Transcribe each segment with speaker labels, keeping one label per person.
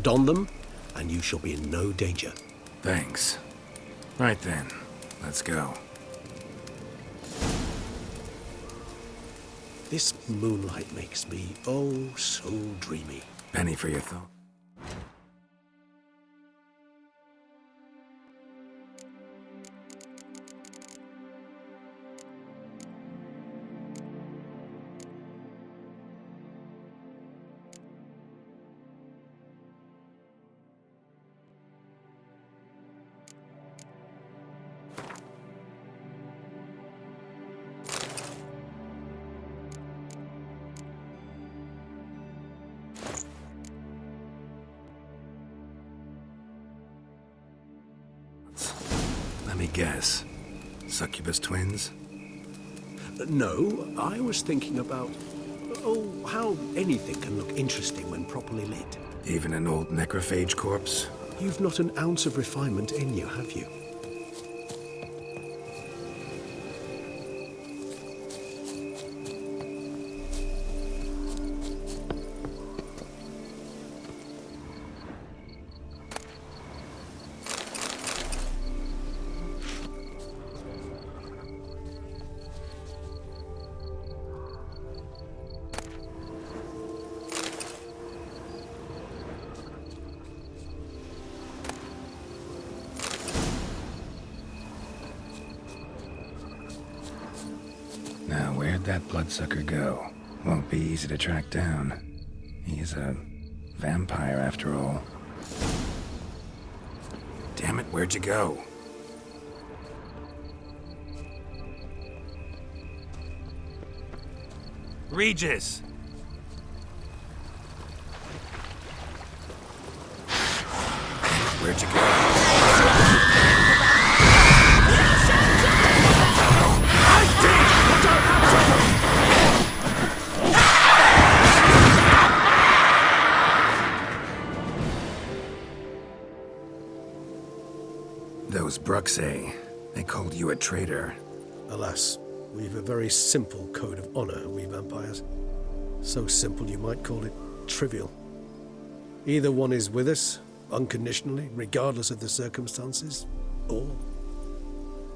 Speaker 1: Don them, and you shall be in no danger.
Speaker 2: Thanks. Right then, let's go.
Speaker 1: This moonlight makes me, oh, so dreamy.
Speaker 2: Penny for your thought. Let me guess. Succubus twins?
Speaker 1: No, I was thinking about, oh, how anything can look interesting when properly lit.
Speaker 2: Even an old necrophage corpse?
Speaker 1: You've not an ounce of refinement in you, have you?
Speaker 2: Now, where'd that bloodsucker go? Won't be easy to track down. He's a vampire, after all. Damn it, where'd you go? Regis! Where'd you go? Those Bruxae, they called you a traitor.
Speaker 1: Alas, we've a very simple code of honor, we vampires. So simple you might call it trivial. Either one is with us, unconditionally, regardless of the circumstances, or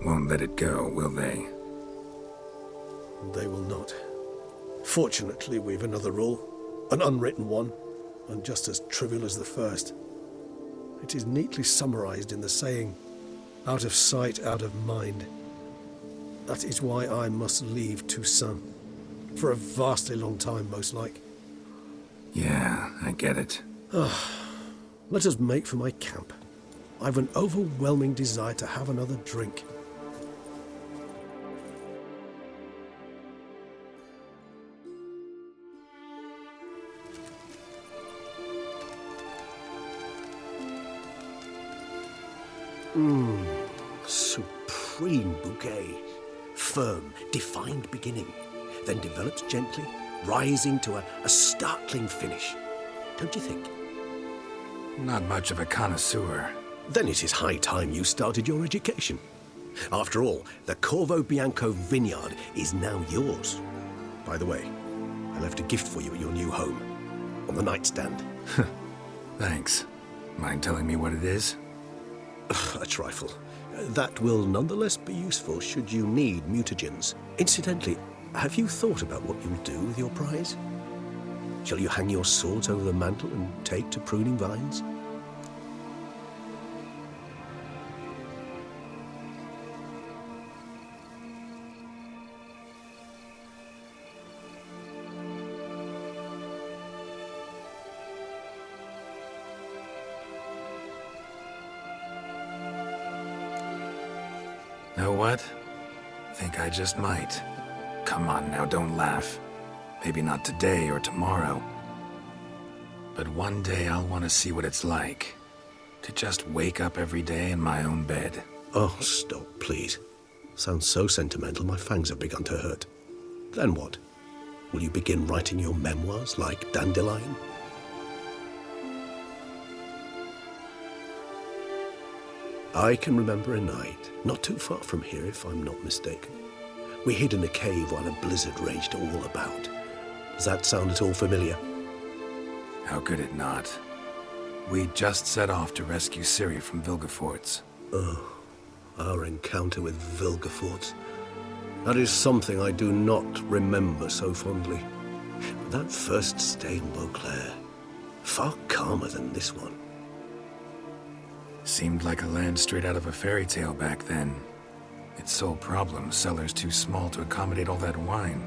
Speaker 2: Won't let it go, will they?
Speaker 1: they will not. Fortunately, we've another rule, an unwritten one, and just as trivial as the first. It is neatly summarized in the saying, out of sight, out of mind. That is why I must leave Toussaint. For a vastly long time, most like.
Speaker 2: Yeah, I get it.
Speaker 1: Let us make for my camp. I've an overwhelming desire to have another drink. Supreme bouquet. Firm, defined beginning, then develops gently, rising to a startling finish. Don't you think?
Speaker 2: Not much of a connoisseur.
Speaker 1: Then it is high time you started your education. After all, the Corvo Bianco vineyard is now yours. By the way, I left a gift for you at your new home, on the nightstand.
Speaker 2: Thanks. Mind telling me what it is?
Speaker 1: A trifle. That will nonetheless be useful should you need mutagens. Incidentally, have you thought about what you'll do with your prize? Shall you hang your swords over the mantle and take to pruning vines?
Speaker 2: Know what? Think I just might. Come on now, don't laugh. Maybe not today or tomorrow. But one day I'll want to see what it's like. To just wake up every day in my own bed.
Speaker 1: Oh, stop, please. Sounds so sentimental, my fangs have begun to hurt. Then what? Will you begin writing your memoirs like Dandelion? I can remember a night, not too far from here if I'm not mistaken. We hid in a cave while a blizzard raged all about. Does that sound at all familiar?
Speaker 2: How could it not? We just set off to rescue Ciri from Vilgefortz.
Speaker 1: Our encounter with Vilgefortz. That is something I do not remember so fondly. But that first stay in Beauclair, far calmer than this one.
Speaker 2: Seemed like a land straight out of a fairy tale back then. Its sole problem, cellars too small to accommodate all that wine.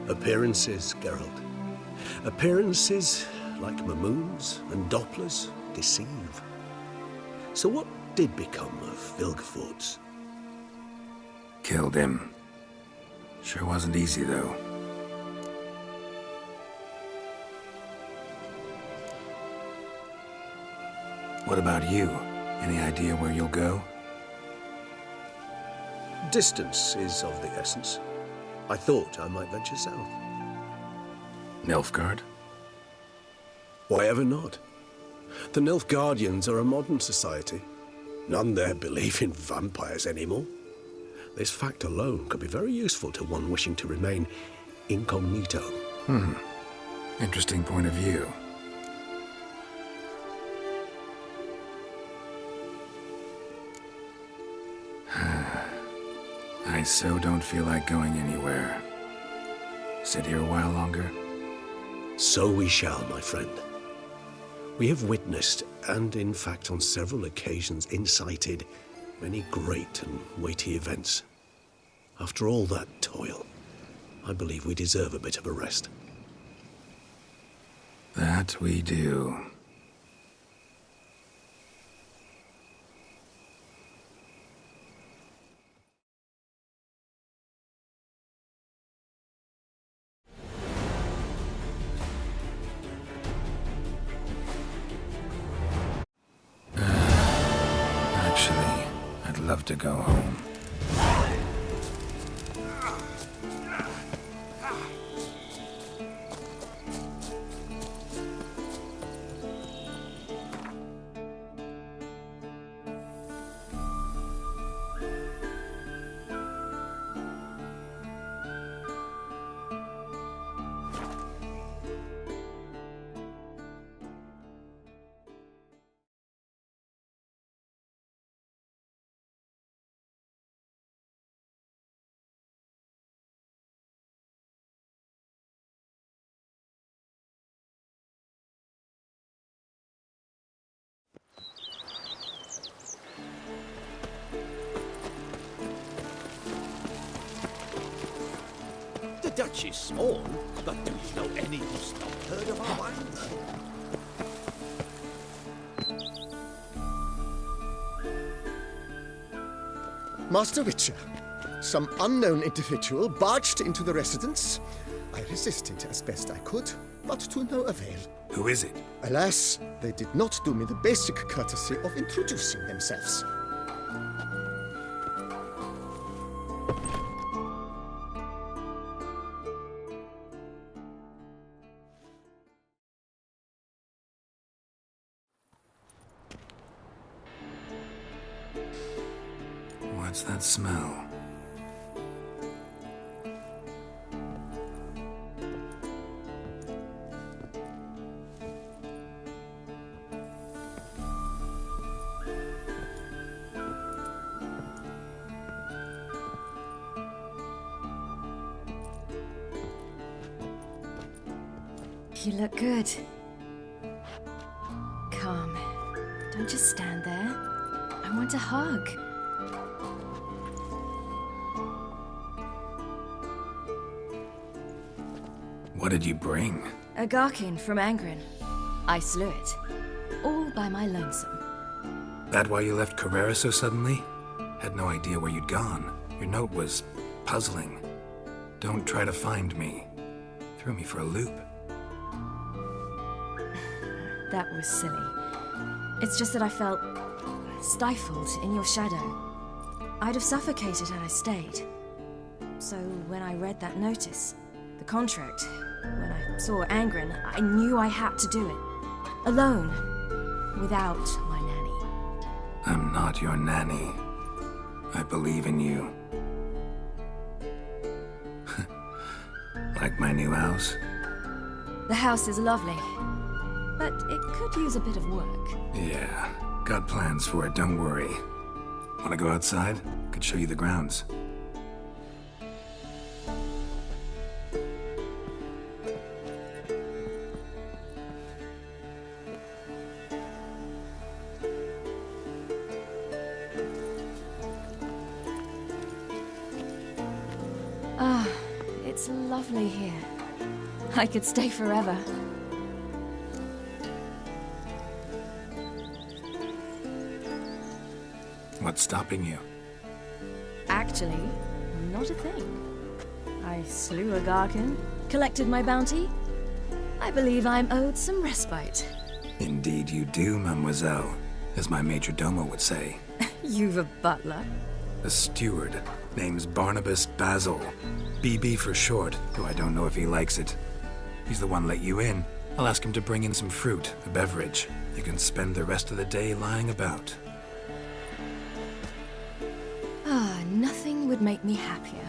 Speaker 1: Appearances, Geralt. Appearances, like Mamoons and Dopplers, deceive. So what did become of Vilgefortz?
Speaker 2: Killed him. Sure wasn't easy, though. What about you? Any idea where you'll go?
Speaker 1: Distance is of the essence. I thought I might venture south.
Speaker 2: Nilfgaard?
Speaker 1: Why ever not? The Nilfgaardians are a modern society. None there believe in vampires anymore. This fact alone could be very useful to one wishing to remain incognito.
Speaker 2: Interesting point of view. I so don't feel like going anywhere. Sit here a while longer?
Speaker 1: So we shall, my friend. We have witnessed, and in fact on several occasions incited, many great and weighty events. After all that toil, I believe we deserve a bit of a rest.
Speaker 2: That we do. Actually, I'd love to go home.
Speaker 3: The Dutch is small, but do you know any who's not heard of our wines?
Speaker 4: Master Witcher, some unknown individual barged into the residence. I resisted as best I could, but to no avail.
Speaker 2: Who is it?
Speaker 4: Alas, they did not do me the basic courtesy of introducing themselves.
Speaker 2: What's that smell?
Speaker 5: You look good. Come. Don't just stand there. I want a hug.
Speaker 2: What did you bring?
Speaker 5: A Garkin from Angren. I slew it. All by my lonesome.
Speaker 2: That why you left Carrera so suddenly? Had no idea where you'd gone. Your note was puzzling. Don't try to find me. Threw me for a loop.
Speaker 5: That was silly. It's just that I felt stifled in your shadow. I'd have suffocated had I stayed. So when I read that notice, the contract, when I saw Angren, I knew I had to do it. Alone. Without my nanny.
Speaker 2: I'm not your nanny. I believe in you. Like my new house?
Speaker 5: The house is lovely. but it could use a bit of work.
Speaker 2: Yeah, got plans for it, don't worry. Wanna go outside? Could show you the grounds.
Speaker 5: Ah, it's lovely here. I could stay forever.
Speaker 2: What's stopping you?
Speaker 5: Actually, not a thing. I slew a Garkin, collected my bounty. I believe I'm owed some respite.
Speaker 2: Indeed you do, mademoiselle, as my major domo would say.
Speaker 5: You've a butler?
Speaker 2: A steward. Name's Barnabas Basil. BB for short, though I don't know if he likes it. He's the one let you in. I'll ask him to bring in some fruit, a beverage. You can spend the rest of the day lying about.
Speaker 5: Ah, nothing would make me happier.